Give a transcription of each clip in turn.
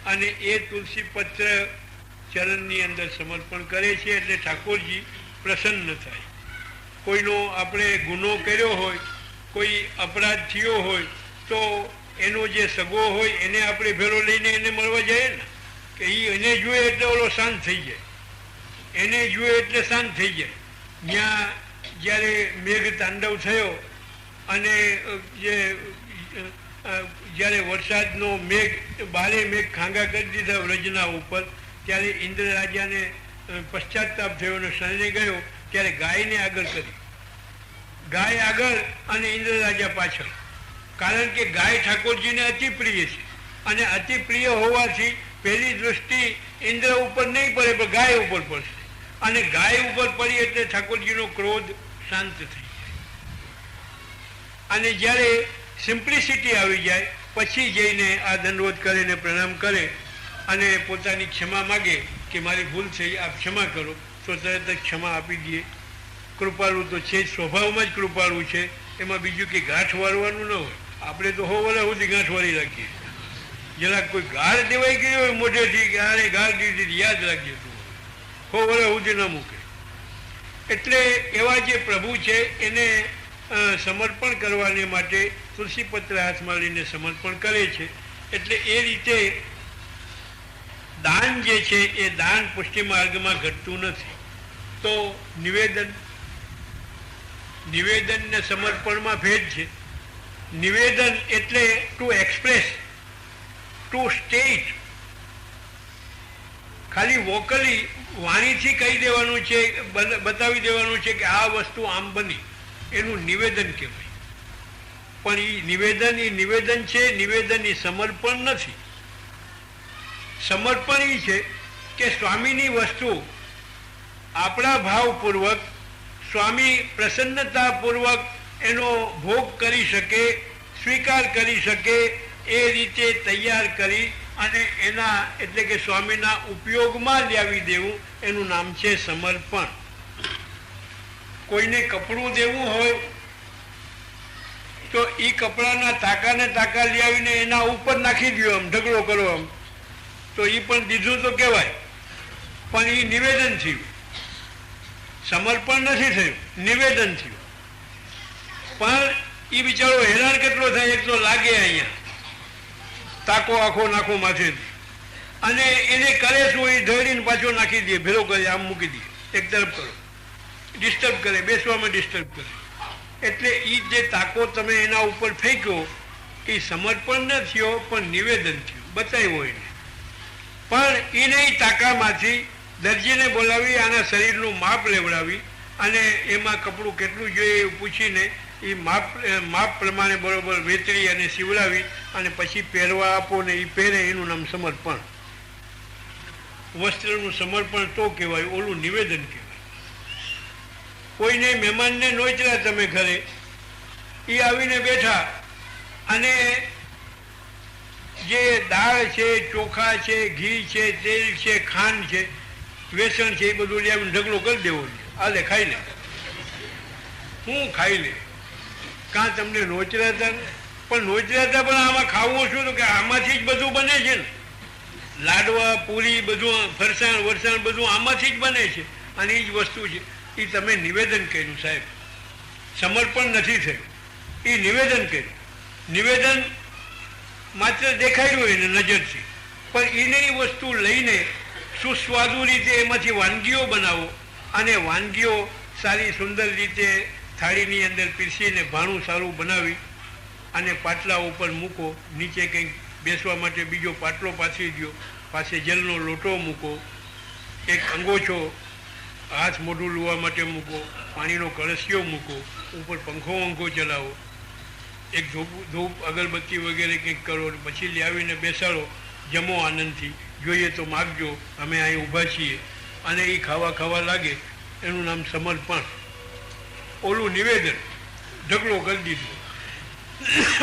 અને એ તુલસી પત્ર ચરણની અંદર સમર્પણ કરે છે એટલે ઠાકોરજી પ્રસન્ન થાય. કોઈનો આપણે ગુનો કર્યો હોય, કોઈ અપરાધ થયો હોય તો એનો જે સગો હોય એને આપણે ભેળો લઈને એને મળવા જઈએ ને, કે એને જુએ એટલે ઓલો શાંત થઈ જાય, એને જુએ એટલે શાંત થઈ જાય. ત્યાં જ્યારે મેઘ તાંડવ થયો અને જ્યારે વરસાદનો મેઘ બારે મેઘ ખાંગા કરી દીધા વ્રજના ઉપર, ત્યારે ઇન્દ્ર રાજાને પશ્ચાતાપ થયો અને શરણે ગયો, ત્યારે ગાયને આગળ કરી, ગાય આગળ અને ઇન્દ્ર રાજા પાછળ. કારણ કે ગાય ઠાકોરજીને અતિ પ્રિય છે અને અતિ પ્રિય હોવાથી પહેલી દૃષ્ટિ ઇન્દ્ર ઉપર નહીં પડે પણ ગાય ઉપર પડશે, અને ગાય ઉપર પડી એટલે ઠાકોરજીનો ક્રોધ શાંત થઈ જાય. અને જ્યારે સિમ્પ્લિસિટી આવી જાય પછી જઈને આ દંડવત કરીને પ્રણામ કરે અને પોતાની ક્ષમા માગે કે મારી ભૂલ થઈ, આપ ક્ષમા કરો, તો તરત જ ક્ષમા આપી દઈએ. કૃપાળુ તો છે જ, સ્વભાવમાં જ કૃપાળુ છે, એમાં બીજું કે ગાંઠ વાળવાનું ન હોય. આપણે તો હો વરા સુધી ગાંઠ વાળી રાખીએ. જરાક કોઈ ગાળ દેવાઈ ગઈ હોય મોઢેથી કે આને ગાળ દીધી યાદ રાખજે તું, હો વરા સુધી ન મૂકે. એટલે એવા જે પ્રભુ છે એને સમર્પણ કરવાને માટે તુલસીપત્ર હાથમાં લઈને સમર્પણ કરે છે. એટલે એ રીતે દાન જે છે એ દાન પુષ્ટિ માર્ગમાં ઘટતું નથી. તો નિવેદન ને સમર્પણમાં ભેદ છે. નિવેદન એટલે ટુ એક્સપ્રેસ, ટુ સ્ટેટ, ખાલી વોકલી વાણીથી કહી દેવાનું છે, બતાવી દેવાનું છે કે આ વસ્તુ આમ બની, એનું નિવેદન કહેવાય. પણ એ નિવેદન છે, નિવેદન એ સમર્પણ નથી. સમર્પણ એ છે કે સ્વામીની વસ્તુ આપણા ભાવપૂર્વક સ્વામી પ્રસન્નતાપૂર્વક એનો ભોગ કરી શકે, સ્વીકાર કરી શકે એ રીતે તૈયાર કરી અને એના એટલે કે સ્વામીના ઉપયોગમાં લાવી દેવું, એનું નામ છે સમર્પણ. કોઈને કપડું દેવું હોય તો એ કપડાના તાકાને તાકા લઈ આવીને એના ઉપર નાખી દો, આમ ઢગલો કરો આમ, તો એ પણ દીધું તો કહેવાય, પણ એ નિવેદન થયું, સમર્પણ નથી થયું, નિવેદન થયું. પણ એ બિચારો હેરાન કેટલો થાય, એક તો લાગે અહીંયા તાકો આખો નાખો માથેથી, અને એને કરે શું, એ ધોડીને પાછો નાખી દે, ભેરો કરે, આમ મૂકી દે, એક તરફ કરો, ડિસ્ટર્બ કરે, બેસવામાં ડિસ્ટર્બ કરે. એટલે એ જે તાકો તમે એના ઉપર ફેંક્યો એ સમર્પણ ન થયો પણ નિવેદન થયું, બતાવ્યો એને. પણ એને એ તાકામાંથી દરજીને બોલાવી આના શરીરનું માપ લેવડાવી અને એમાં કપડું કેટલું જોઈએ એ પૂછીને એ માપ પ્રમાણે બરોબર વેતરી અને સીવડાવી અને પછી પહેરવા આપો ને એ પહેરે, એનું નામ સમર્પણ. વસ્ત્રનું સમર્પણ તો કહેવાય, ઓલું નિવેદન કહેવાય. કોઈને મહેમાનને નોચરા તમે ઘરે, એ આવીને બેઠા અને જે દાળ છે, ચોખા છે, ઘી છે, તેલ છે, ખાંડ છે, વેસણ છે, એ બધું લઈ આવીને ઢગલો કરી દેવો, આ લે ખાઈ લે, હું ખાઈ લે. કાં તમને નોચરા હતા, પણ નોચરા હતા પણ આમાં ખાવું શું, તો કે આમાંથી જ બધું બને છે ને, લાડવા પૂરી બધું ફરસાણ વરસાણ બધું આમાંથી જ બને છે, અને એ જ વસ્તુ છે. એ તમે નિવેદન કર્યું સાહેબ, સમર્પણ નથી થયું, એ નિવેદન કર્યું. નિવેદન માત્ર દેખાડ્યું એને નજરથી, પણ એને એ વસ્તુ લઈને સુસ્વાદુ રીતે એમાંથી વાનગીઓ બનાવો અને વાનગીઓ સારી સુંદર રીતે થાળીની અંદર પીરસીને ભાણું સારું બનાવી અને પાટલા ઉપર મૂકો, નીચે કંઈક બેસવા માટે બીજો પાટલો પાથરી દો, પાસે જલનો લોટો મૂકો, એક અંગોછો હાથ મોઢું લૂવા માટે મૂકો, પાણીનો કળશિયો મૂકો, ઉપર પંખો ચલાવો, એક ધૂપ અગરબત્તી વગેરે કંઈક કરો, પછી લાવીને બેસાડો, જમો આનંદથી, જોઈએ તો માગજો, અમે અહીં ઊભા છીએ, અને એ ખાવા લાગે, એનું નામ સમર્પણ. ઓલું નિવેદન ઢગલો કરી દીધું.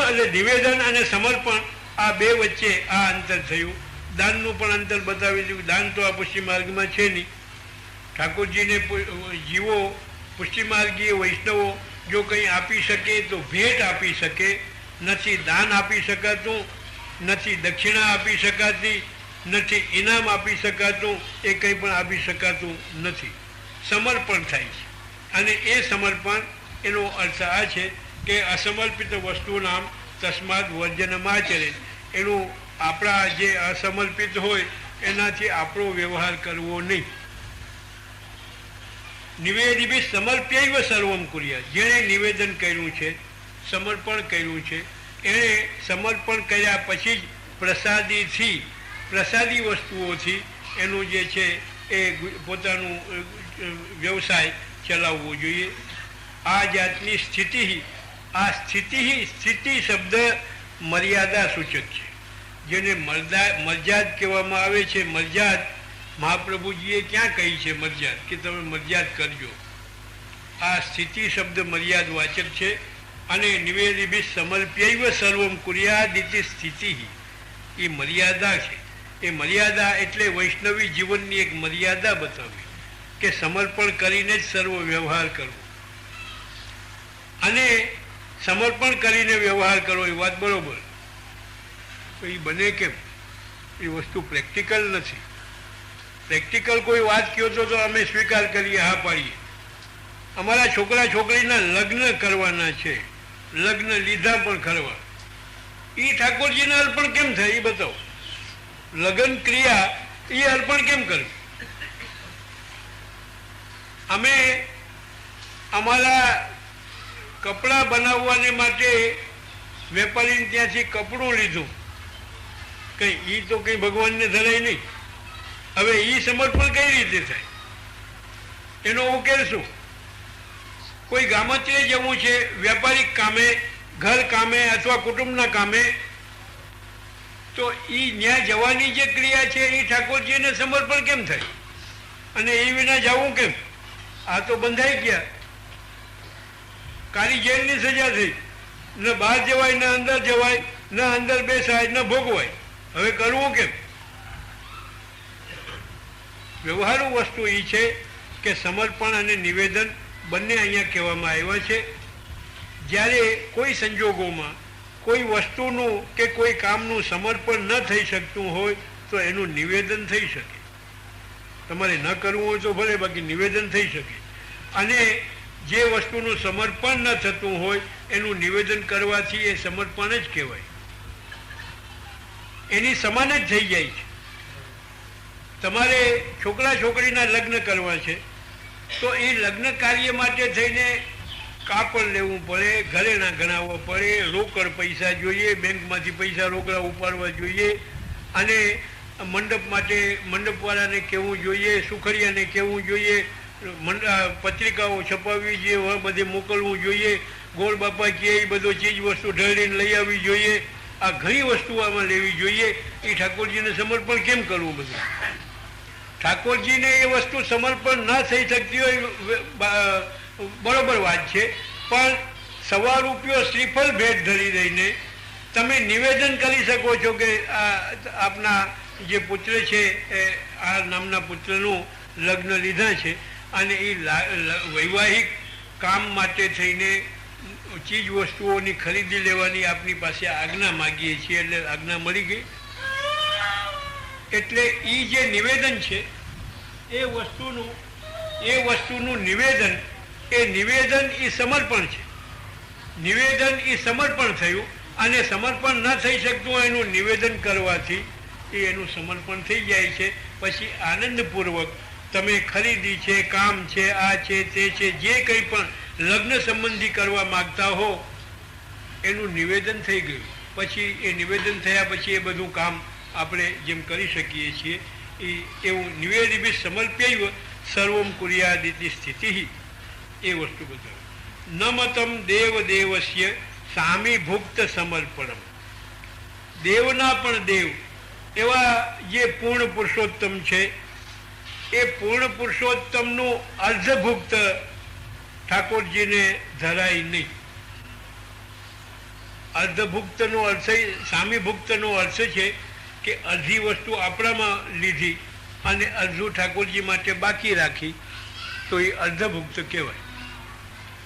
એટલે નિવેદન અને સમર્પણ આ બે વચ્ચે આ અંતર થયું. દાનનું પણ અંતર બતાવી દીધું. દાન તો આ પુષ્ટિ માર્ગમાં છે નહીં. ઠાકોરજીને જીવો પુષ્ટિમાર્ગીય વૈષ્ણવો જો કંઈ આપી શકે તો ભેટ આપી શકે, નથી દાન આપી શકાતું, નથી દક્ષિણા આપી શકાતી, નથી, ઇનામ આપી શકાતું, એ કંઈ પણ આપી શકાતું નથી. સમર્પણ થાય છે. અને એ સમર્પણ એનો અર્થ આ છે કે અસમર્પિત વસ્તુ નામ તસ્માદ વર્જનમાચરે. એનું આપણા જે અસમર્પિત હોય એનાથી આપણો વ્યવહાર કરવો નહીં. નિવેદિભિ સમર્પ્યૈવ સર્વમ કુર્યાત. જેણે નિવેદન કર્યું છે, સમર્પણ કર્યું છે, એણે સમર્પણ કર્યા પછી જ પ્રસાદી વસ્તુઓથી એનું જે છે એ પોતાનું વ્યવસાય ચલાવવો જોઈએ. આ જાતની સ્થિતિ, આ સ્થિતિ શબ્દ મર્યાદા સૂચક છે. જેને મર્યાદ કહેવામાં આવે છે. મર્યાદ મહાપ્રભુજીએ ક્યાં કહી છે? મર્યાદ કે તમે મર્યાદ કરજો. આ સ્થિતિ શબ્દ મર્યાદ વાચક છે. અને નિવેદિભિ સમર્પ્યૈવ સર્વમ કુર્યાદ ઇતિ સ્થિતિ, એ મર્યાદા છે. એ મર્યાદા એટલે વૈષ્ણવી જીવનની એક મર્યાદા બતાવી કે સમર્પણ કરીને જ સર્વ વ્યવહાર કરવો. અને સમર્પણ કરીને વ્યવહાર કરવો એ વાત બરોબર, એ બને કેમ? એ વસ્તુ પ્રેક્ટિકલ નથી. પ્રેક્ટિકલ કોઈ વાત કહો તો અમે સ્વીકાર કરીએ, હા પાડીએ. અમારા છોકરા છોકરીના લગ્ન કરવાના છે, લગ્ન લીધા પણ કરવા, એ ઠાકોરજીને અર્પણ કેમ થાય એ બતાવો. લગ્ન ક્રિયા એ અર્પણ કેમ કરવી? અમે અમારા કપડાં બનાવવાને માટે વેપારીને ત્યાંથી કપડું લીધું, કંઈ એ તો કંઈ ભગવાનને ધરાય નહીં. હવે એ સમર્પણ કઈ રીતે થાય? એનો ઉકેલ શું? કોઈ ગામત્રે જવું છે, વ્યાપારિક કામે, ઘર કામે અથવા કુટુંબના કામે, તો એ ત્યાં જવાની જે ક્રિયા છે એ ઠાકોરજીને સમર્પણ કેમ થાય? અને એ વિના જવું કેમ? આ તો બંધાઈ ગયા. કાળી જેલની સજા થઈ. ન બહાર જવાય, ન અંદર જવાય, ન અંદર બેસાય, ન ભોગવાય. હવે કરવું કેમ? વ્યવહારુ વસ્તુ એ છે કે સમર્પણ અને નિવેદન બંને અહીંયા કહેવામાં આવ્યા છે. જ્યારે કોઈ સંજોગોમાં કોઈ વસ્તુનું કે કોઈ કામનું સમર્પણ ન થઈ શકતું હોય તો એનું નિવેદન થઈ શકે. તમારે ન કરવું હોય તો ભલે, બાકી નિવેદન થઈ શકે. અને જે વસ્તુનું સમર્પણ ન થતું હોય એનું નિવેદન કરવાથી એ સમર્પણ જ કહેવાય. એની સમાન જ થઈ જાય છે. તમારે છોકરા છોકરીના લગ્ન કરવા છે તો એ લગ્ન કાર્ય માટે થઈને કાપડ લેવું પડે, ઘરેણા ગણાવવા પડે, રોકડ પૈસા જોઈએ, બેંકમાંથી પૈસા રોકડા ઉપાડવા જોઈએ, અને મંડપ માટે મંડપવાળાને કહેવું જોઈએ, સુખડિયાને કહેવું જોઈએ, પત્રિકાઓ છપાવવી જોઈએ, બધે મોકલવું જોઈએ, ગોળ બાપા કહે એ બધો ચીજ વસ્તુ ઢળીને લઈ આવવી જોઈએ. આ ઘણી વસ્તુ આમાં લેવી જોઈએ. એ ઠાકોરજીને સમર્પણ કેમ કરવું? બધું ઠાકોરજીને એ વસ્તુ સમર્પણ ન થઈ શકતી હોય બરોબર વાત છે, પણ ₹100 શ્રીફળ ભેટ ધરી દઈને તમે નિવેદન કરી શકો છો કે આપના જે પુત્ર છે એ આ નામના પુત્રનું લગ્ન લીધા છે અને એ વૈવાહિક કામ માટે થઈને ચીજ વસ્તુઓની ખરીદી લેવાની આપની પાસે આજ્ઞા માગીએ છીએ, એટલે આજ્ઞા મળી ગઈ. એટલે એ જે નિવેદન છે એ વસ્તુનું નિવેદન, એ નિવેદન એ સમર્પણ છે. નિવેદન એ સમર્પણ થયું, અને સમર્પણ ન થઈ શકતું એનું નિવેદન કરવાથી એ એનું સમર્પણ થઈ જાય છે. પછી આનંદપૂર્વક તમે ખરીદી છે, કામ છે, આ છે, તે છે, જે કંઈ પણ લગ્ન સંબંધી કરવા માગતા હો એનું નિવેદન થઈ ગયું. પછી એ નિવેદન થયા પછી એ બધું કામ આપણે જેમ કરી શકીએ છીએ એવું નિવેદિભિ સમર્પ્યૈવ સર્વમ કુર્યાદિતિ સ્થિતિ, એ વસ્તુ બતાવે. ન મતમ દેવદેવસ્ય સામીભુક્ત સમર્પણમ. દેવના પણ દેવ એવા જે પૂર્ણ પુરુષોત્તમ છે એ પૂર્ણ પુરુષોત્તમનું અર્ધભુક્ત ઠાકોરજીને ધરાય નહીં. અર્ધભુક્તનો અર્થ, સામીભુક્તનો અર્થ છે કે અડધી વસ્તુ આપણામાં લીધી અને અડધું ઠાકોરજી માટે બાકી રાખી તો એ અર્ધભુક્ત કહેવાય.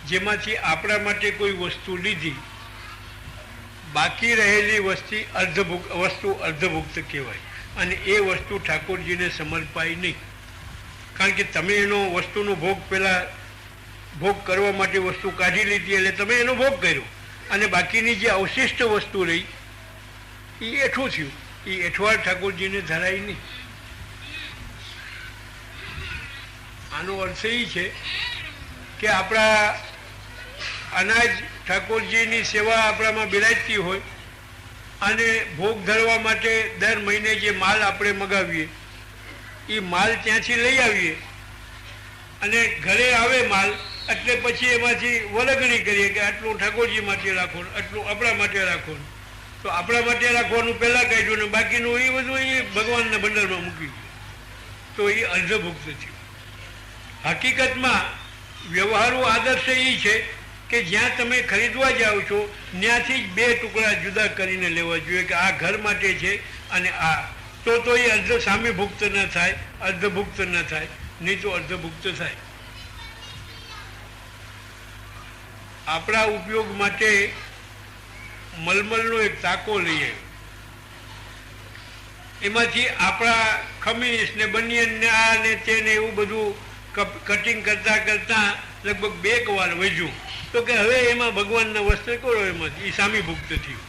જેમાંથી આપણા માટે કોઈ વસ્તુ લીધી, બાકી રહેલી વસ્તુ અર્ધભુક્ત કહેવાય. અને એ વસ્તુ ઠાકોરજીને સમર્પાય નહીં. કારણ કે તમે એનો વસ્તુનો ભોગ પહેલાં ભોગ કરવા માટે વસ્તુ કાઢી લીધી એટલે તમે એનો ભોગ કર્યો અને બાકીની જે અવશિષ્ટ વસ્તુ રહી એ એઠું થયું. એ એઠવાડ ઠાકોરજીને ધરાય નહીં. આનો અર્થ એ છે કે આપણા અનાજ ઠાકોરજીની સેવા આપણામાં બિરાજતી હોય અને ભોગ ધરવા માટે દર મહિને જે માલ આપણે મગાવીએ એ માલ ત્યાંથી લઈ આવીએ અને ઘરે આવે માલ એટલે પછી એમાંથી વલગણી કરીએ કે આટલું ઠાકોરજી માટે રાખો, આટલું આપણા માટે રાખો. તો આપણા માટે રાખવાનું પહેલાં કાઢ્યું ને બાકીનું એ બધું એ ભગવાનના ભંડારમાં મૂકી ગયું. તો એ અર્ધભુક્ત થયું. હકીકતમાં વ્યવહારુ આદર્શ એ છે કે જ્યાં તમે ખરીદવા જાઓ છો ત્યાંથી જ 2 ટુકડા જુદા કરીને લેવા જોઈએ કે આ ઘર માટે છે અને આ. તો એ અર્ધ સામીભુક્ત ન થાય, અર્ધભુક્ત ન થાય, નહીં તો અર્ધભુક્ત થાય. આપણા ઉપયોગ માટે મલમલનો એક તાકો લઈએ, એમાંથી આપણા ખમીસ ને બનિયન ને આ ને તે ને એવું બધું કટિંગ કરતા કરતા લગભગ 2 વાર વધ્યું. તો કે હવે એમાં ભગવાનના વસ્ત્ર કરો, એમાંથી એ સામીભુક્ત થયું.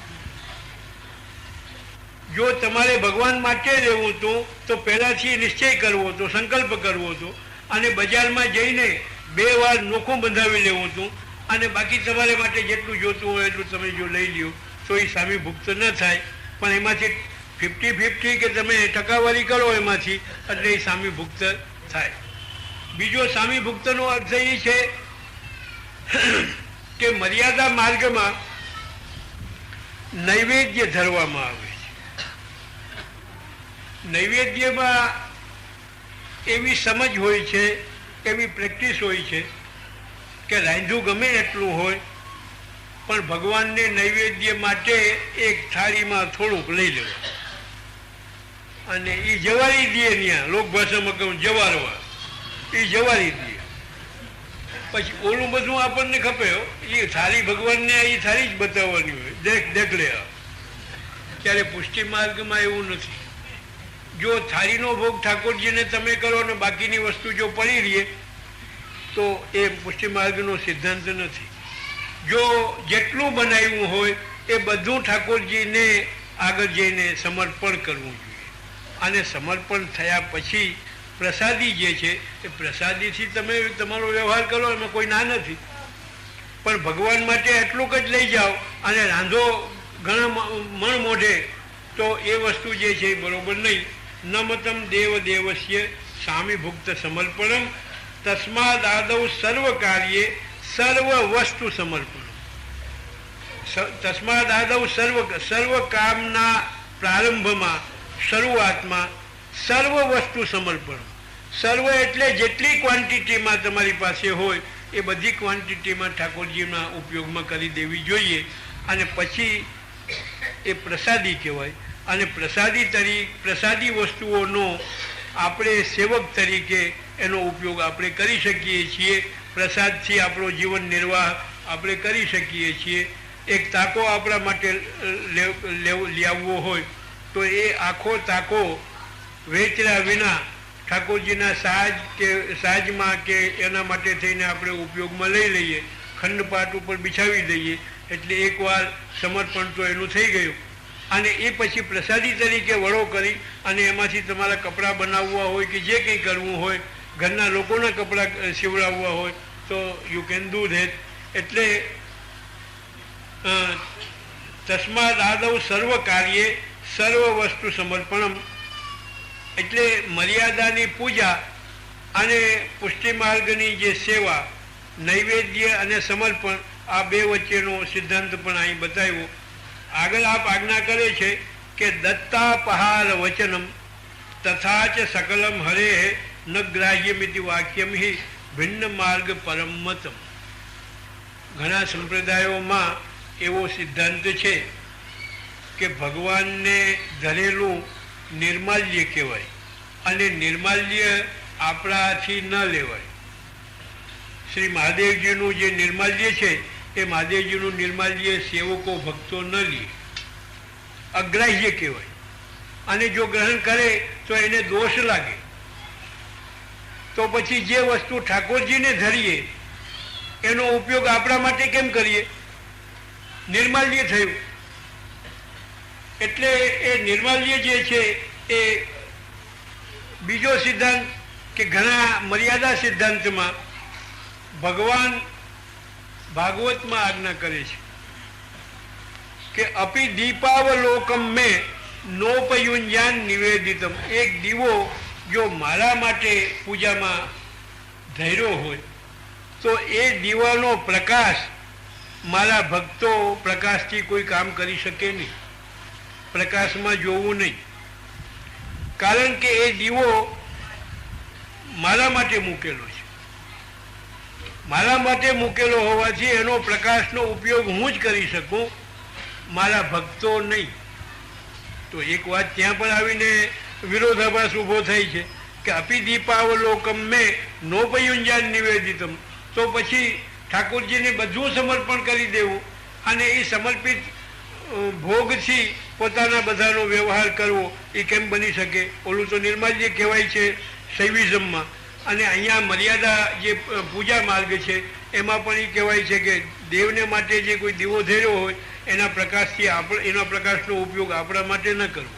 જો તમારે ભગવાન માટે લેવું હતું તો પહેલાંથી નિશ્ચય કરવો હતો, સંકલ્પ કરવો હતો અને બજારમાં જઈને 2 વાર નોખું બંધાવી લેવું હતું અને બાકી તમારે માટે જેટલું જોતું હોય એટલું તમે જો લઈ લ્યો તો એ સામીભુક્ત ન થાય. પણ એમાંથી 50-50 કે તમે ટકાવારી કરો એમાંથી એટલે એ સામીભુક્ત થાય. બીજો સામીભુક્તનો અર્થ એ છે કે મર્યાદા માર્ગમાં નૈવેદ્ય ધરવામાં આવે છે. નૈવેદ્યમાં એવી સમજ હોય છે, એવી પ્રેક્ટિસ હોય છે કે રાંધું ગમે એટલું હોય પણ ભગવાનને નૈવેદ્ય માટે એક થાળીમાં થોડુંક લઈ લેવું અને એ જવારી દે. ત્યાં લોકભાષામાં કહું જવારવા, એ જવારી દે. પછી ઓલું બધું આપણને ખપે. એ થાળી ભગવાનને એ થાળી જ બતાવવાની હોય, દેખ લે. ત્યારે પુષ્ટિ માર્ગમાં એવું નથી. જો થાળીનો ભોગ ઠાકોરજીને તમે કરો ને બાકીની વસ્તુ જો પડી રહીએ તો એ પુષ્ટિ માર્ગનો સિદ્ધાંત નથી. જો જેટલું બનાવ્યું હોય એ બધું ઠાકોરજીને આગળ જઈને સમર્પણ કરવું જોઈએ. અને સમર્પણ થયા પછી પ્રસાદી જે છે એ પ્રસાદીથી તમે તમારો વ્યવહાર કરો, એમાં કોઈ ના નથી. પણ ભગવાન માટે એટલું જ લઈ જાઓ અને રાંધો ઘણા મણ મોઢે તો એ વસ્તુ જે છે એ બરોબર નહીં. નમતમ દેવ દેવસ્ય સામીભુક્ત સમર્પણમ તસ્માદ આદૌ સર્વ કાર્યે સર્વ વસ્તુ સમર્પણ. તસ્માદ આદૌ સર્વ કામના પ્રારંભમાં શરૂઆતમાં સર્વ વસ્તુ સમર્પણ. સર્વ એટલે જેટલી ક્વોન્ટિટીમાં તમારી પાસે હોય એ બધી ક્વોન્ટિટીમાં ઠાકોરજીના ઉપયોગમાં કરી દેવી જોઈએ. અને પછી એ પ્રસાદી કહેવાય. અને પ્રસાદી વસ્તુઓનો આપણે સેવક તરીકે એનો ઉપયોગ આપણે કરી શકીએ છીએ. પ્રસાદથી આપણો જીવન નિર્વાહ આપણે કરી શકીએ છીએ. એક તાકો આપણા માટે લાવવો હોય તો એ આખો તાકો વેચરા વિના ઠાકોરજીના સાજમાં કે એના માટે થઈને આપણે ઉપયોગમાં લઈ લઈએ, ખંડપાટ ઉપર બિછાવી દઈએ એટલે એકવાર સમર્પણ તો એનું થઈ ગયું. અને એ પછી પ્રસાદી તરીકે વડો કરી અને એમાંથી તમારા કપડાં બનાવવા હોય કે જે કંઈ કરવું હોય, ઘરના લોકોના કપડાં સિવડાવવા હોય તો યુ કેન ડુ ધેટ. એટલે તસ્માદ આદૌ સર્વ કાર્યે સર્વ વસ્તુ સમર્પણમ એટલે મર્યાદાની પૂજા અને પુષ્ટિ માર્ગની જે સેવા, નૈવેદ્ય અને સમર્પણ, આ 2 વચ્ચેનો સિદ્ધાંત પણ અહીં બતાવ્યો. આગળ આપ આજ્ઞા કરે છે કે દત્તાપહાર વચનમ તથા ચ સકલમ હરે ન ગ્રાહ્યમિતિ વાક્યમ હિ ભિન્ન માર્ગ પરમતમ. ઘણા સંપ્રદાયોમાં એવો સિદ્ધાંત છે કે ભગવાનને ધરેલું નિર્માલ્ય કહેવાય અને નિર્માલ્ય આપણાથી ન લેવાય. શ્રી મહાદેવજીનું જે નિર્માલ્ય છે એ મહાદેવજીનું નિર્માલ્ય સેવકો ભક્તો ન લે, અગ્રાહ્ય કહેવાય. અને જો ગ્રહણ કરે તો એને દોષ લાગે. તો પછી જે વસ્તુ ઠાકોરજીને ધરીએ એનો ઉપયોગ આપણા માટે કેમ કરીએ? નિર્માલ્ય થયું. એટલે એ નિર્માલ્ય જે છે એ બીજો સિદ્ધાંત કે ઘણા મર્યાદા સિદ્ધાંતમાં ભગવાન ભાગવતમાં આજ્ઞા કરે છે કે અપી દીપાવલોકમ મેં નોપયુંજાન નિવેદિતમ. એક દીવો જો મારા માટે પૂજામાં ધર્યો હોય તો એ દીવાનો પ્રકાશ મારા ભક્તો પ્રકાશથી કોઈ કામ કરી શકે નહીં. પ્રકાશમાં જોવું નહીં, કારણ કે એ દીવો મારા માટે મૂકેલો છે. મારા માટે મૂકેલો હોવાથી એનો પ્રકાશનો ઉપયોગ હું જ કરી શકું, મારા ભક્તો નહીં. તો એક વાત ત્યાં પણ આવીને વિરોધાભાસ ઊભો થાય છે કે અપી દીપાવલોકમ મેં નોપયુંજાન નિવેદિતમ. તો પછી ઠાકોરજીને બધું સમર્પણ કરી દેવું અને એ સમર્પિત ભોગથી પોતાના બધાનો વ્યવહાર કરવો એ કેમ બની શકે? ઓલું તો નિર્માલ્ય કહેવાય છે શૈવિઝમમાં, અને અહીંયા મર્યાદા જે પૂજા માર્ગ છે એમાં પણ એ કહેવાય છે કે દેવને માટે જે કોઈ દીવો ધર્યો હોય એના પ્રકાશથી એના પ્રકાશનો ઉપયોગ આપણા માટે ન કરવો.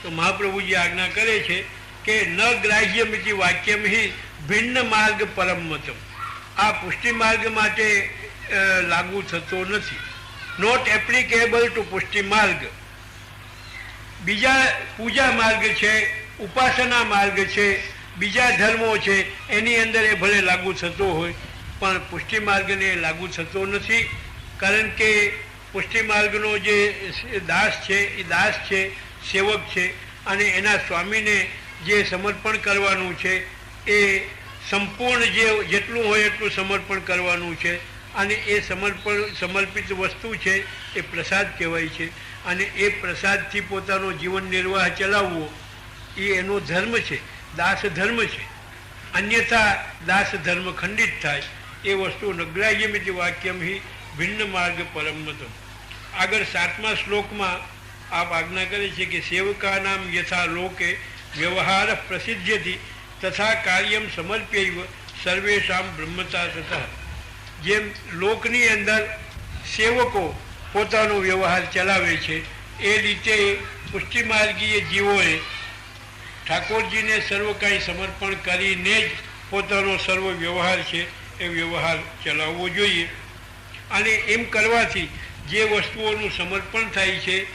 તો મહાપ્રભુજી આજ્ઞા કરે છે કે ન ગ્રાહ્યમિતિ વાક્યમ હિ ભિન્ન માર્ગ પરમતમ. આ પુષ્ટિ માર્ગ માટે લાગુ થતો નથી. નોટ એપ્લિકેબલ ટુ પુષ્ટિ માર્ગ. બીજા પૂજા માર્ગ છે, ઉપાસના માર્ગ છે, બીજા ધર્મો છે, એની અંદર એ ભલે લાગુ થતો હોય પણ પુષ્ટિ માર્ગને લાગુ થતો નથી. કારણ કે પુષ્ટિ માર્ગનો જે દાસ છે એ દાસ છે, સેવક છે, અને એના સ્વામીને જે સમર્પણ કરવાનું છે એ સંપૂર્ણ જેટલું હોય એટલું સમર્પણ કરવાનું છે. અને એ સમર્પિત વસ્તુ છે એ પ્રસાદ કહેવાય છે. અને એ પ્રસાદથી પોતાનો જીવન નિર્વાહ ચલાવવો એ એનો ધર્મ છે, દાસ ધર્મ છે. અન્યથા દાસ ધર્મ ખંડિત થાય. એ વસ્તુ નગ્રાહ્યમિતિ વાક્યમ હિ ભિન્ન માર્ગ પરમતમ. આગળ 7મા શ્લોકમાં આપ આજ્ઞા કરે છે કે સેવકાનામ યથા લોકે વ્યવહાર પ્રસિદ્ધ્યતિ તથા કાર્યમ સમર્પ્યૈવ સર્વેષામ બ્રહ્મતા તથા. જેમ લોકની અંદર સેવકો પોતાનો વ્યવહાર ચલાવે છે એ રીતે પુષ્ટિમાર્ગીય જીવોએ ઠાકોરજીને સર્વ કાંઈ સમર્પણ કરીને જ પોતાનો સર્વ વ્યવહાર છે એ વ્યવહાર ચલાવવો જોઈએ. અને એમ કરવાથી જે વસ્તુઓનું સમર્પણ થાય છે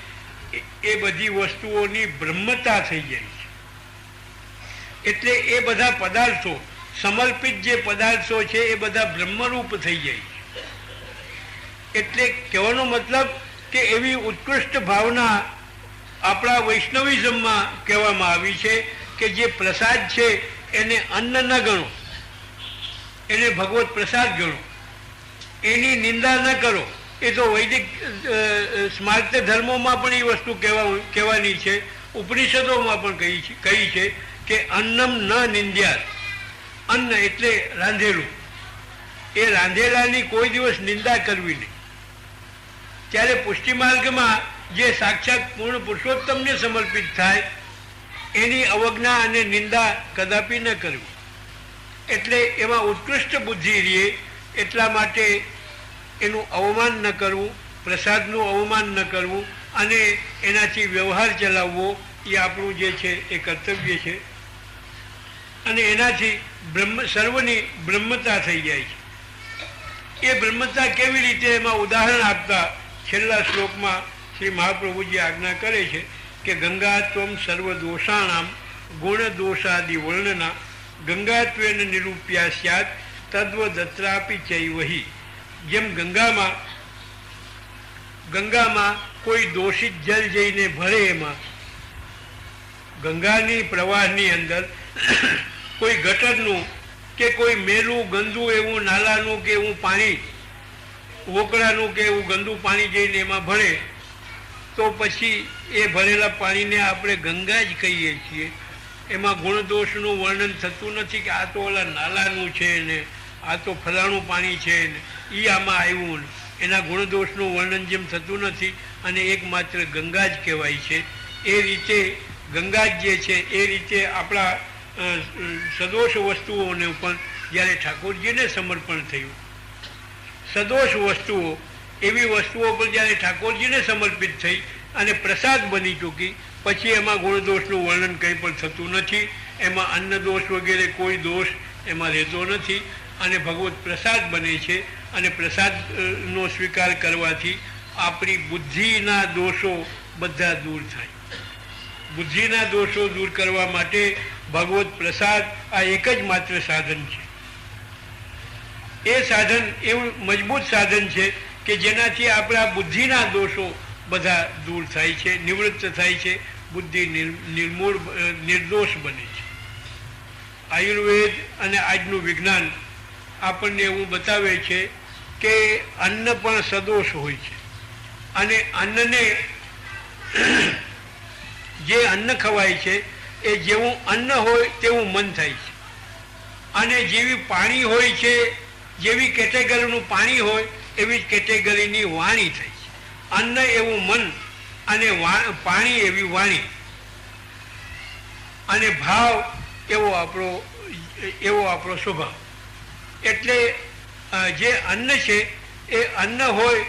એ બધી વસ્તુઓની બ્રહ્મતા થઈ જાય છે. એટલે એ બધા પદાર્થો, સમર્પિત જે પદાર્થો છે એ બધા બ્રહ્મરૂપ થઈ જાય છે. એટલે કહેવાનો મતલબ કે એવી ઉત્કૃષ્ટ ભાવના આપણા વૈષ્ણવિઝમમાં કહેવામાં આવી છે કે જે પ્રસાદ છે એને અન્ન ન ગણો, એને ભગવત પ્રસાદ ગણો, એની નિંદા ન કરો. એ તો વૈદિક સ્માર્ત ધર્મોમાં પણ એ વસ્તુ કહેવાની છે. ઉપનિષદોમાં પણ કહી છે કે અન્નમ ન નિંદ્યાત. અન્ન એટલે રાંધેલું, એ રાંધેલાની કોઈ દિવસ નિંદા કરવી નહીં. ત્યારે પુષ્ટિ માર્ગમાં જે સાક્ષાત પૂર્ણ પુરુષોત્તમને સમર્પિત થાય એની અવજ્ઞા અને નિંદા કદાપી ન કરવી. એટલે એમાં ઉત્કૃષ્ટ બુદ્ધિ રહે. એટલા માટે એનું અવમાન ન કરવું, પ્રસાદનું અવમાન ન કરવું અને એનાથી વ્યવહાર ચલાવવો એ આપણું જે છે એ કર્તવ્ય છે. અને એનાથી સર્વની બ્રહ્મતા થઈ જાય છે. એ બ્રહ્મતા કેવી રીતે એમાં ઉદાહરણ આપતા છેલ્લા શ્લોકમાં શ્રી મહાપ્રભુજી આજ્ઞા કરે છે કે ગંગાત્વમ સર્વ દોષાણામ ગુણ દોષાદિ વર્ણના ગંગાત્વેન નિરૂપ્યા સ્યાત તદ્વદત્રાપી ચૈવહી. જેમ ગંગામાં કોઈ દોષિત જલ જઈને ભરે, એમાં ગંગાની પ્રવાહની અંદર કોઈ ગટરનું કે કોઈ મેલું ગંદુ એવું નાલાનું કે એવું પાણી, વોકળાનું કે એવું ગંદુ પાણી જઈને એમાં ભરે તો પછી એ ભરેલા પાણીને આપણે ગંગા જ કહીએ છીએ. એમાં ગુણદોષનું વર્ણન થતું નથી કે આ તો ઓલા નાલાનું છે ને આ તો ફલાણું પાણી છે ને એ આમાં આવ્યું ને. એના ગુણદોષનું વર્ણન જેમ થતું નથી અને એકમાત્ર ગંગા જ કહેવાય છે. એ રીતે ગંગા જે છે એ રીતે આપણા સદોષ વસ્તુઓને પણ જ્યારે ઠાકોરજીને સમર્પણ થયું, સદોષ વસ્તુઓ એવી વસ્તુઓ પર જ્યારે ઠાકોરજીને સમર્પિત થઈ અને પ્રસાદ બની ચૂકી, પછી એમાં ગુણદોષનું વર્ણન કંઈ પણ થતું નથી, એમાં અન્ન દોષ વગેરે કોઈ દોષ એમાં રહેતો નથી અને ભગવત પ્રસાદ બને છે. અને પ્રસાદનો સ્વીકાર કરવાથી આપણી બુદ્ધિના દોષો બધા દૂર થાય. બુદ્ધિના દોષો દૂર કરવા માટે ભગવત પ્રસાદ આ એક જ માત્ર સાધન છે. એ સાધન એવું મજબૂત સાધન છે કે જેનાથી આપણા બુદ્ધિના દોષો બધા દૂર થાય છે, નિવૃત્ત થાય છે, બુદ્ધિ નિર્મૂળ નિર્દોષ બને છે. આયુર્વેદ અને આજનું વિજ્ઞાન આપણને એવું બતાવે છે કે અન્ન પણ સદોષ હોય છે અને અન્નને જે અન્ન ખવાય છે એ જેવું અન્ન હોય તેવું મન થાય છે અને જેવી પાણી હોય છે, જેવી કેટેગરીનું પાણી હોય એવી જ કેટેગરીની વાણી થાય છે. અન્ન એવું મન અને પાણી એવી વાણી અને ભાવ એવો આપણો સ્વભાવ. એટલે જે અન્ન છે એ અન્ન હોય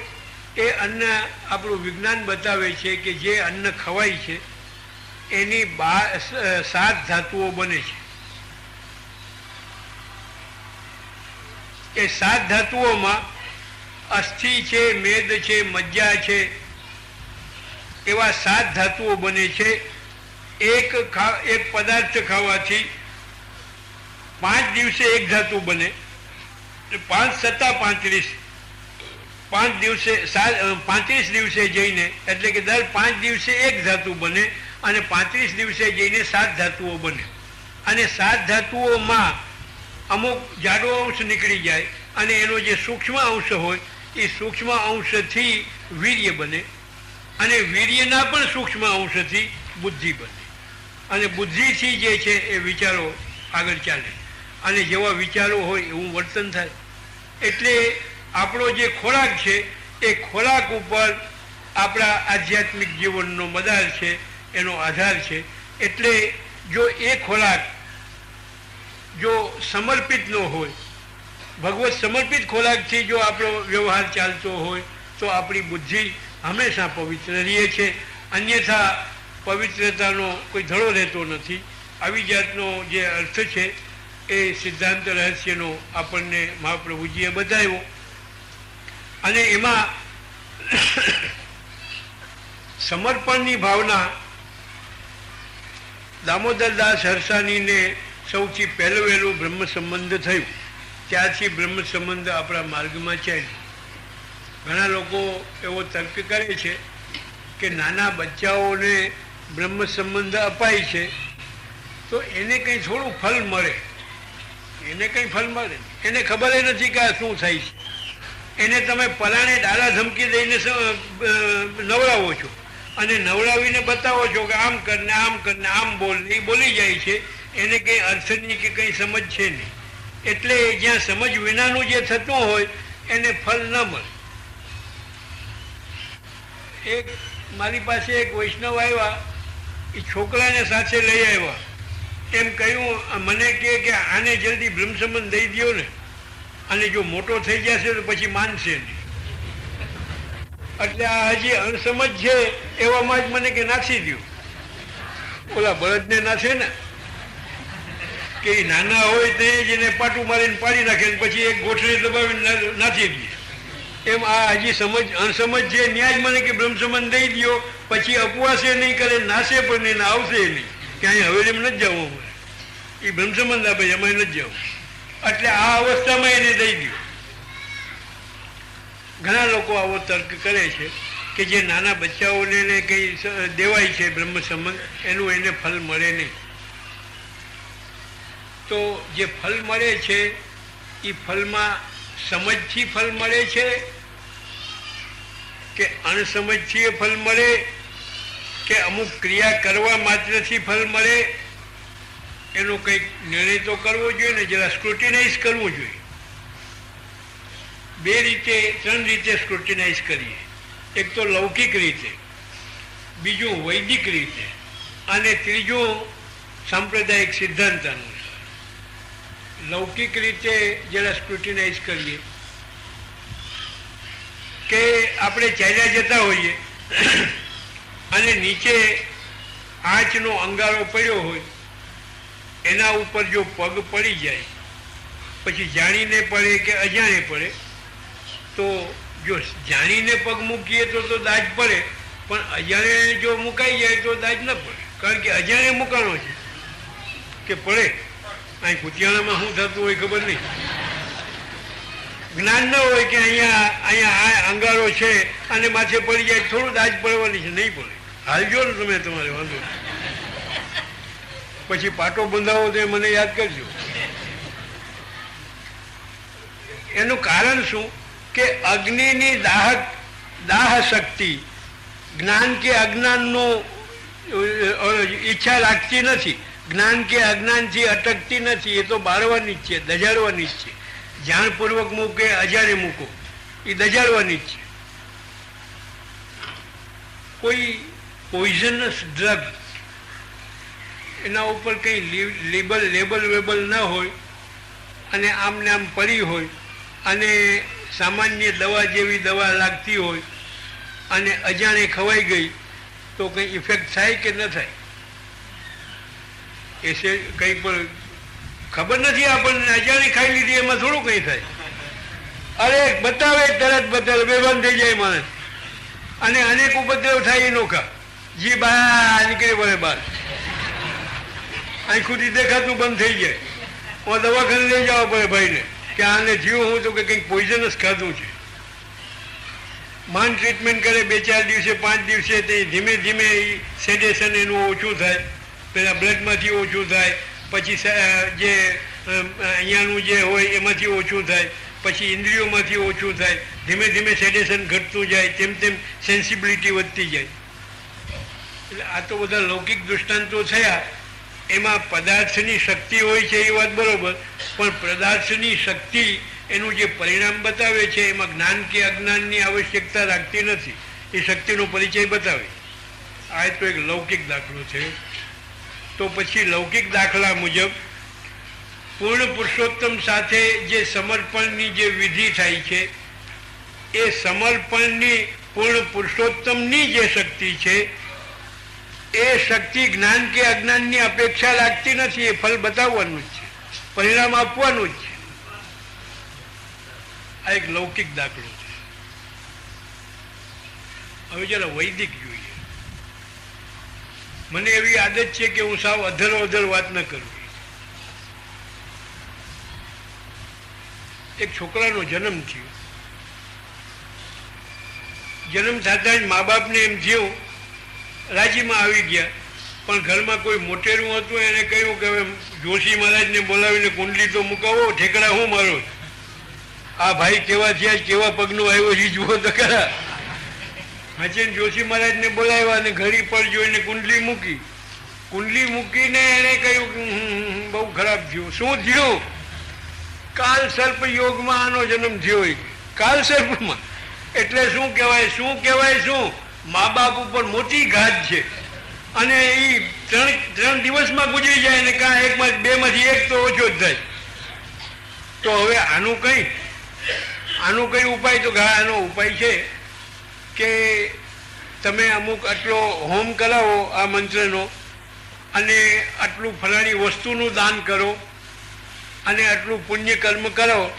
એ અન્ન આપણું વિજ્ઞાન બતાવે છે કે જે અન્ન ખવાય છે એની 7 ધાતુઓ બને છે. એ 7 ધાતુઓમાં અસ્થિ છે, મેદ છે, મજ્જા છે, એવા 7 ધાતુઓ બને છે. એક પદાર્થ ખાવાથી 5 દિવસે એક ધાતુ બને, 5 સત્તા 35, 5 દિવસે 35 દિવસે જઈને એટલે કે દર 5 દિવસે એક ધાતુ બને અને 35 દિવસે જઈને 7 ધાતુઓ બને. અને 7 ધાતુઓમાં અમુક જાડો અંશ નીકળી જાય અને એનો જે સૂક્ષ્મ અંશ હોય એ સૂક્ષ્મ અંશથી વીર્ય બને અને વીર્યના પણ સૂક્ષ્મ અંશથી બુદ્ધિ બને અને બુદ્ધિથી જે છે એ વિચારો આગળ ચાલે અને જેવા વિચારો હોય એવું વર્તન થાય. એટલે આપણો જે ખોરાક છે એ ખોરાક ઉપર આપણા આધ્યાત્મિક જીવનનો મદાર છે, એનો આધાર છે. એટલે જો એ ખોરાક જો સમર્પિત ન હોય, ભગવત સમર્પિત ખોરાકથી જો આપણો વ્યવહાર ચાલતો હોય તો આપણી બુદ્ધિ હંમેશા પવિત્ર રહે છે, અન્યથા પવિત્રતાનો કોઈ ધડો રહેતો નથી. આવી જાતનો જે અર્થ છે એ સિદ્ધાંત રહસ્યનો આપણને મહાપ્રભુજીએ બતાવ્યો અને એમાં સમર્પણની ભાવના દામોદરદાસ હરસાણીને સૌથી વહેલું બ્રહ્મ સંબંધ થયું, ત્યારથી બ્રહ્મ સંબંધ આપણા માર્ગમાં ચાલ્યો. ઘણા લોકો એવો તર્ક કરે છે કે નાના બચ્ચાઓને બ્રહ્મ સંબંધ અપાય છે તો એને કંઈ થોડું ફલ મળે, એને કંઈ ફલ મળે, એને ખબર નથી કે આ શું થાય છે. એને તમે પલાણે ડાલા ધમકી દઈને નવડાવો છો અને નવડાવીને બતાવો છો કે આમ કરને આમ કરને આમ બોલ, એ બોલી જાય છે, એને કંઈ અર્થની કે કંઈ સમજ છે નહીં. એટલે જ્યાં સમજ વિનાનું જે થતું હોય એને ફલ ન મળે. એક મારી પાસે એક વૈષ્ણવ આવ્યા, એ છોકરાને સાથે લઈ આવ્યા, એમ કહ્યું મને કે આને જલ્દી બ્રહ્મ સંબંધ દઈ દો ને, અને જો મોટો થઈ જશે તો પછી માનશે નહીં. એટલે આ હજી અણસમજ છે એવામાં જ મને કે નાખી દો. ઓલા બળદને નાખે ને કે નાના હોય તે જ એને પાટું મારીને પાડી નાખે પછી એક ગોઠડી દબાવીને નાખી દે. એમ આ હજી અણસમજ છે, ન્યાજ મને કે બ્રહ્મ સંબંધ દઈ દો, પછી અપવાસે નહીં કરે, નાશે પણ નહીં, આવશે નહીં કે અહીં હવેલીમ નથી જવું અમારે, એ બ્રહ્મ સંબંધ આપે એમાં નથી જવું. એટલે આ અવસ્થામાં એને દઈ દો. ઘણા લોકો આવો તર્ક કરે છે કે જે નાના બચ્ચાઓને કંઈ દેવાય છે બ્રહ્મ સંબંધ, એનું એને ફલ મળે નહીં. તો જે ફલ મળે છે એ ફલમાં સમજથી ફલ મળે છે કે અણસમજથી ફલ મળે કે અમુક ક્રિયા કરવા માત્રથી ફલ મળે, એનો કંઈક નિર્ણય તો કરવો જોઈએ ને, જરા સ્ક્રુટિનાઇઝ કરવું જોઈએ. 2 રીતે 3 રીતે સ્ક્રુટિનાઇઝ કરીએ. એક તો લૌકિક રીતે બીજું વૈદિક રીતે, અને ત્રીજું સાંપ્રદાયિક સિદ્ધાંત અનુસાર. લૌકિક રીતે જરા સ્ક્રુટિનાઇઝ કરીએ કે આપણે ચાલ્યા જતા હોઈએ અને નીચે આંચનો અંગારો પડ્યો હોય, એના ઉપર જો પગ પડી જાય, પછી જાણીને પડે કે અજાણે પડે, તો જો જાણીને પગ મૂકીએ તો દાજ પડે, પણ અજાણે જો મુકાઈ જાય તો દાજ ન પડે, કારણ કે અજાણે મુકાણો છે કે પડે. અહીં કુતિયાણામાં શું થતું હોય ખબર નહીં, જ્ઞાન ન હોય કે અહીંયા અંગારો છે અને માથે પડી જાય, થોડું દાજ પડવાની છે, નહીં પડે. હાલજો ને તમે, તમારે વાંધો પછી પાટો બંધાવો તો મને યાદ કરજો. એનું કારણ શું કે અગ્નિની દાહ શક્તિ જ્ઞાન કે અજ્ઞાનનું ઈચ્છા રાખતી નથી, જ્ઞાન કે અજ્ઞાનથી અટકતી નથી. એ તો બાળવાની જ છે, દજાડવાની જ છે. જાણપૂર્વક મૂકે અજાણે મૂકો, એ દજાડવાની જ છે. કોઈ પોઈઝનસ ડ્રગ એના ઉપર કંઈ લેબલ વેબલ ન હોય અને આમને આમ પડી હોય અને સામાન્ય દવા જેવી દવા લાગતી હોય અને અજાણે ખવાઈ ગઈ તો કંઈ ઇફેક્ટ થાય કે ન થાય? એ છે કંઈ પણ ખબર નથી આપણને. અજાણે ખાઈ લીધી એમાં થોડું કંઈ થાય. અરે બતાવે તરત બતાવે, બેભાન થઈ જાય માણસ, અને અનેક ઉપદ્રવ થાય. એ નોખા જી બહાર નીકળે પડે, બહાર આંખુથી દેખાતું બંધ થઈ જાય. હું દવાખાને લઈ જવા પડે ભાઈને કે આને થયું હું તો કે કંઈક પોઈઝનસ ખાધું છે. માંડ ટ્રીટમેન્ટ કરે 2-4 દિવસે 5 દિવસે, તે ધીમે ધીમે સેડેશન એનું ઓછું થાય, પેલા બ્લડમાંથી ઓછું થાય, પછી જે અહીંયાનું જે હોય એમાંથી ઓછું થાય, પછી ઇન્દ્રિયોમાંથી ઓછું થાય, ધીમે ધીમે સેડેશન ઘટતું જાય, તેમ તેમ સેન્સિબિલિટી વધતી જાય. એટલે આ તો બધા લૌકિક દૃષ્ટાંતો થયા. એમાં પદાર્થની શક્તિ હોય છે એ વાત બરોબર, પણ પદાર્થની શક્તિ એનું જે પરિણામ બતાવે છે એમાં જ્ઞાન કે અજ્ઞાનની આવશ્યકતા રાખતી નથી. એ શક્તિનો પરિચય બતાવે. આ તો એક લૌકિક દાખલો છે. તો પછી લૌકિક દાખલા મુજબ પૂર્ણ પુરુષોત્તમ સાથે જે સમર્પણની જે વિધિ થાય છે, એ સમર્પણની પૂર્ણ પુરુષોત્તમની જે શક્તિ છે એ શક્તિ જ્ઞાન કે અજ્ઞાનની અપેક્ષા લાગતી નથી. એ ફલ બતાવવાનું જ છે, પરિણામ આપવાનું જ છે. આ એક લૌકિક દાખલો છે. હવે જરા વૈદિક જોઈએ. મને એવી આદત છે કે હું સાવ અધર વાત ન કરું. એક છોકરાનો જન્મ થયો. જન્મ થતાં જ મા બાપને એમ થયું, રાજીમાં આવી ગયા, પણ ઘરમાં કોઈ મોટેરું હતું. એને કહ્યું કે હવે જોશી મહારાજને બોલાવીને કુંડલી તો મુકાવો, ઠેકડા હું મારો. આ ભાઈ કેવા થયા, કેવા પગનું આવ્યો છે જુઓ તો ખરા. હચીને જોશી મહારાજને બોલાવ્યા અને ઘડી પર જોઈને કુંડલી મૂકી. કુંડલી મૂકીને એને કહ્યું બહુ ખરાબ થયું. શું થયું? કાલ સર્પ યોગમાં આનો જન્મ થયો. કાલ સર્પમાં એટલે શું કહેવાય? શું મા બાપ ઉપર મોટી ઘાત છે. અને એ ત્રણ દિવસમાં ગુજરી જાય ને કાં એકમાં 2માંથી 1 તો ઓછો જ થાય. તો હવે આનું કઈ ઉપાય? તો આનો ઉપાય છે કે તમે અમુક આટલો હોમ કરાવો આ મંત્રનો, અને આટલું ફલાણી વસ્તુનું દાન કરો, અને આટલું પુણ્ય કર્મ કરો,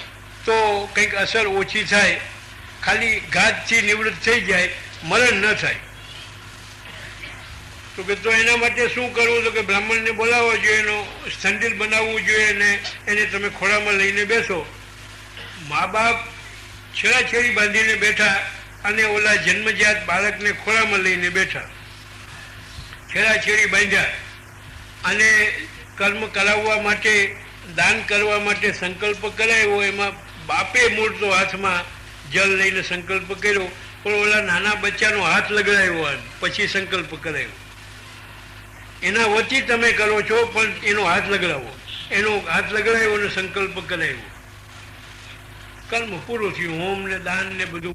તો કંઈક અસર ઓછી થાય, ખાલી ઘાતથી નિવૃત્ત થઈ જાય, મરણ ન થાય. તો કે તો એના માટે શું કરવું? તો કે બ્રાહ્મણને બોલાવવો જોઈએ, એનો સંડિલ બનાવવું જોઈએ, ને એને તમે ખોળામાં લઈને બેસો. મા બાપ છેડાછેડી બાંધીને બેઠા અને ઓલા જન્મજાત બાળકને ખોળામાં લઈને બેઠા, છેડાછેડી બાંધ્યા, અને કર્મ કરાવવા માટે, દાન કરવા માટે સંકલ્પ કરાવ્યો. એમાં બાપે મૂળ તો હાથમાં જલ લઈને સંકલ્પ કર્યો, પણ ઓલા નાના બચ્ચાનો હાથ લગાવ્યો, પછી સંકલ્પ કરાવ્યો. એના વતી તમે કરો છો, પણ એનો હાથ લગાવો. એનો હાથ લગાવ્યો અને સંકલ્પ કરાવ્યો. કર્મ પૂરું થયું. હોમ ને દાન ને બધું